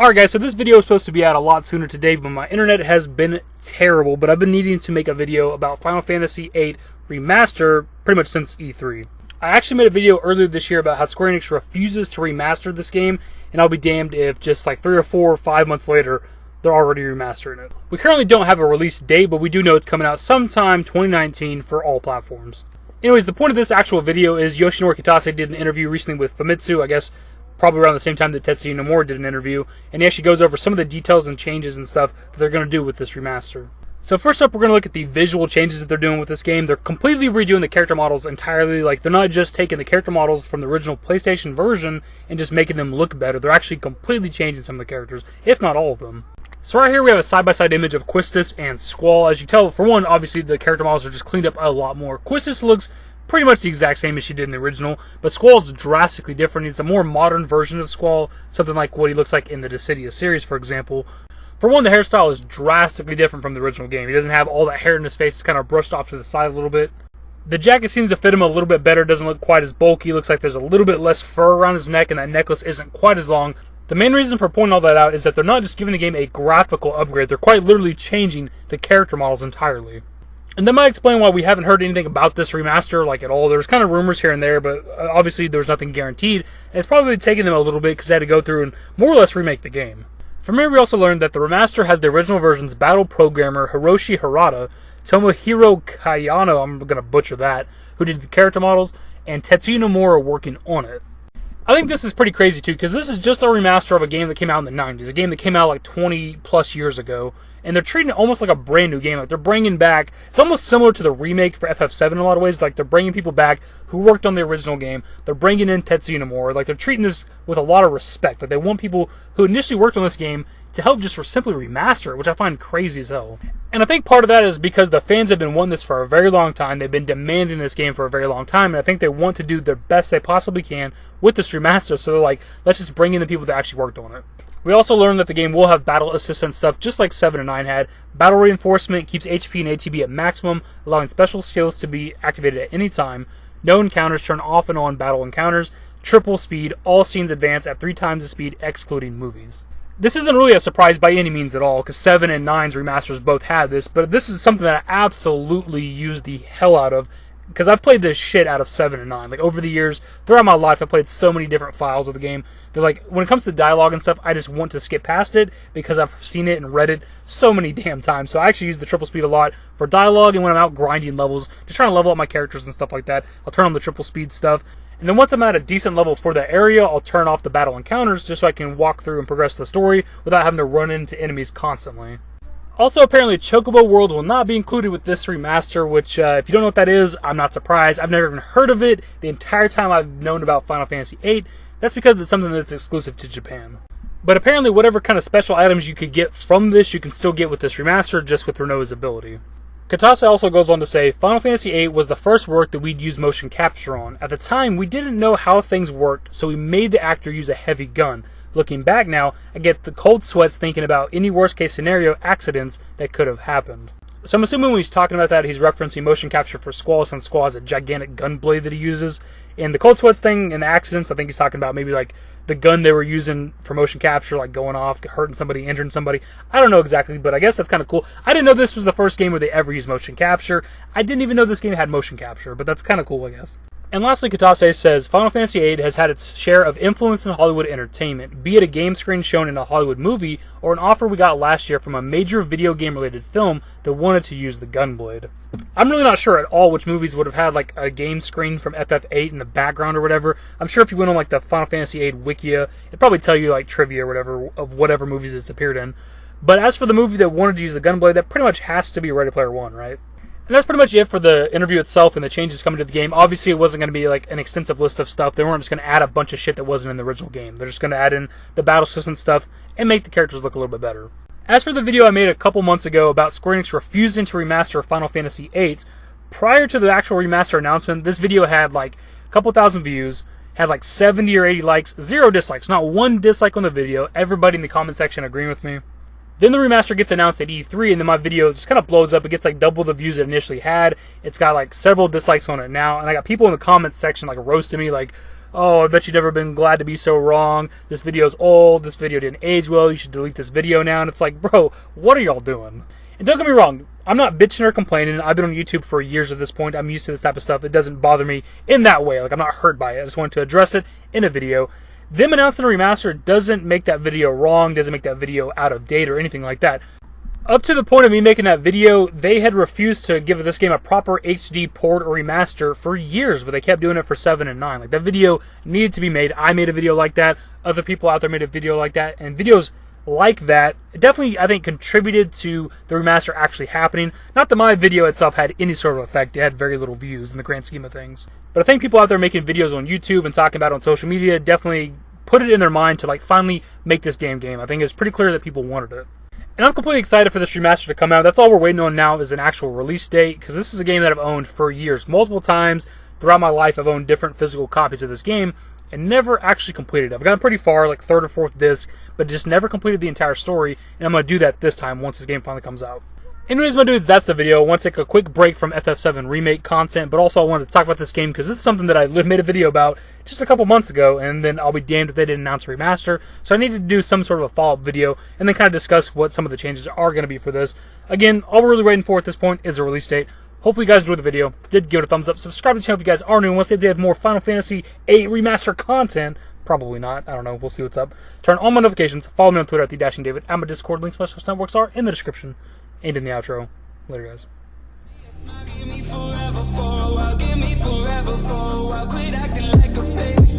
Alright guys, so this video was supposed to be out a lot sooner today, but my internet has been terrible, but I've been needing to make a video about Final Fantasy VIII Remaster pretty much since E3. I actually made a video earlier this year about how Square Enix refuses to remaster this game, and I'll be damned if just like 3 or 4 or 5 months later, they're already remastering it. We currently don't have a release date, but we do know it's coming out sometime 2019 for all platforms. Anyways, the point of this actual video is Yoshinori Kitase did an interview recently with Famitsu, I guess probably around the same time that Tetsuya Nomura did an interview, and he actually goes over some of the details and changes and stuff that they're going to do with this remaster. So first up, we're going to look at the visual changes that they're doing with this game. They're completely redoing the character models entirely. Like, they're not just taking the character models from the original PlayStation version and just making them look better. They're actually completely changing some of the characters, if not all of them. So right here we have a side-by-side image of Quistis and Squall. As you can tell, for one, obviously the character models are just cleaned up a lot more. Quistis looks pretty much the exact same as she did in the original, but Squall's drastically different. It's a more modern version of Squall, something like what he looks like in the Dissidia series, for example. For one, the hairstyle is drastically different from the original game. He doesn't have all that hair in his face. It's kind of brushed off to the side a little bit. The jacket seems to fit him a little bit better. It doesn't look quite as bulky. It looks like there's a little bit less fur around his neck, and that necklace isn't quite as long. The main reason for pointing all that out is that they're not just giving the game a graphical upgrade. They're quite literally changing the character models entirely. And that might explain why we haven't heard anything about this remaster, like, at all. There's kind of rumors here and there, but obviously there's nothing guaranteed. And it's probably taken them a little bit because they had to go through and more or less remake the game. From here, we also learned that the remaster has the original version's battle programmer Hiroshi Harada, Tomohiro Kayano, I'm going to butcher that, who did the character models, and Tetsuya Nomura working on it. I think this is pretty crazy too, because this is just a remaster of a game that came out in the 90s, a game that came out like 20 plus years ago, and they're treating it almost like a brand new game. Like, they're bringing back, it's almost similar to the remake for FF7 in a lot of ways. Like, they're bringing people back who worked on the original game. They're bringing in Tetsuya Nomura. Like, they're treating this with a lot of respect. Like, they want people who initially worked on this game to help just simply remaster it, which I find crazy as hell. And I think part of that is because the fans have been wanting this for a very long time. They've been demanding this game for a very long time, and I think they want to do the best they possibly can with this remaster. So they're like, let's just bring in the people that actually worked on it. We also learned that the game will have battle assistant stuff, just like 7 and 9 had. Battle reinforcement keeps HP and ATB at maximum, allowing special skills to be activated at any time. No encounters turn off and on battle encounters. Triple speed, all scenes advance at 3 times the speed, excluding movies. This isn't really a surprise by any means at all, because 7 and 9's remasters both had this, but this is something that I absolutely used the hell out of, because I've played this shit out of 7 and 9. Like, over the years, throughout my life, I've played so many different files of the game. They're like, when it comes to dialogue and stuff, I just want to skip past it, because I've seen it and read it so many damn times. So I actually use the triple speed a lot for dialogue, and when I'm out grinding levels, just trying to level up my characters and stuff like that, I'll turn on the triple speed stuff. And then once I'm at a decent level for that area, I'll turn off the battle encounters just so I can walk through and progress the story without having to run into enemies constantly. Also, apparently, Chocobo World will not be included with this remaster, which, if you don't know what that is, I'm not surprised. I've never even heard of it the entire time I've known about Final Fantasy VIII. That's because it's something that's exclusive to Japan. But apparently, whatever kind of special items you could get from this, you can still get with this remaster, just with Renault's ability. Kitase also goes on to say, Final Fantasy VIII was the first work that we'd use motion capture on. At the time, we didn't know how things worked, so we made the actor use a heavy gun. Looking back now, I get the cold sweats thinking about any worst case scenario accidents that could have happened. So I'm assuming when he's talking about that, he's referencing motion capture for Squall, since Squall has a gigantic gun blade that he uses. And the cold sweats thing and the accidents, I think he's talking about maybe like the gun they were using for motion capture, like going off, hurting somebody, injuring somebody. I don't know exactly, but I guess that's kind of cool. I didn't know this was the first game where they ever used motion capture. I didn't even know this game had motion capture, but that's kind of cool, I guess. And lastly, Kitase says, Final Fantasy VIII has had its share of influence in Hollywood entertainment, be it a game screen shown in a Hollywood movie, or an offer we got last year from a major video game-related film that wanted to use the gunblade. I'm really not sure at all which movies would have had like a game screen from FF8 in the background or whatever. I'm sure if you went on like the Final Fantasy VIII Wikia, it'd probably tell you like trivia or whatever of whatever movies it's appeared in. But as for the movie that wanted to use the gunblade, that pretty much has to be Ready Player One, right? And that's pretty much it for the interview itself and the changes coming to the game. Obviously, it wasn't going to be like an extensive list of stuff. They weren't just going to add a bunch of shit that wasn't in the original game. They're just going to add in the battle system stuff and make the characters look a little bit better. As for the video I made a couple months ago about Square Enix refusing to remaster Final Fantasy VIII, prior to the actual remaster announcement, this video had like a couple thousand views, had like 70 or 80 likes, 0 dislikes, not one dislike on the video, everybody in the comment section agreeing with me. Then the remaster gets announced at E3, and then my video just kind of blows up. It gets like double the views it initially had. It's got like several dislikes on it now, and I got people in the comments section like roasting me, like, oh, I bet you've never been glad to be so wrong. This video's old. This video didn't age well. You should delete this video now. And it's like, bro, what are y'all doing? And don't get me wrong, I'm not bitching or complaining. I've been on YouTube for years at this point. I'm used to this type of stuff. It doesn't bother me in that way. Like, I'm not hurt by it. I just wanted to address it in a video. Them announcing a remaster doesn't make that video wrong, doesn't make that video out of date or anything like that. Up to the point of me making that video, they had refused to give this game a proper HD port or remaster for years, but they kept doing it for 7 and 9. Like, that video needed to be made. I made a video like that. Other people out there made a video like that. And videos like that definitely, I think, contributed to the remaster actually happening. Not that my video itself had any sort of effect. It had very little views in the grand scheme of things. But I think people out there making videos on YouTube and talking about it on social media definitely put it in their mind to, like, finally make this damn game. I think it's pretty clear that people wanted it. And I'm completely excited for this remaster to come out. That's all we're waiting on now is an actual release date, because this is a game that I've owned for years. Multiple times throughout my life, I've owned different physical copies of this game and never actually completed it. I've gotten pretty far, like 3rd or 4th disc, but just never completed the entire story, and I'm going to do that this time once this game finally comes out. Anyways, my dudes, that's the video. I want to take a quick break from FF7 Remake content, but also I wanted to talk about this game because this is something that I made a video about just a couple months ago, and then I'll be damned if they didn't announce a remaster. So I needed to do some sort of a follow-up video and then kind of discuss what some of the changes are going to be for this. Again, all we're really waiting for at this point is a release date. Hopefully you guys enjoyed the video. If you did, give it a thumbs up. Subscribe to the channel if you guys are new and want to see if they have more Final Fantasy VIII Remaster content. Probably not. I don't know. We'll see what's up. Turn on my notifications. Follow me on Twitter at @TheDashingDavid. And my Discord links, my social networks are in the description and in the outro. Later, guys. Give me forever for a while, give me forever for a while. Quit acting like a baby.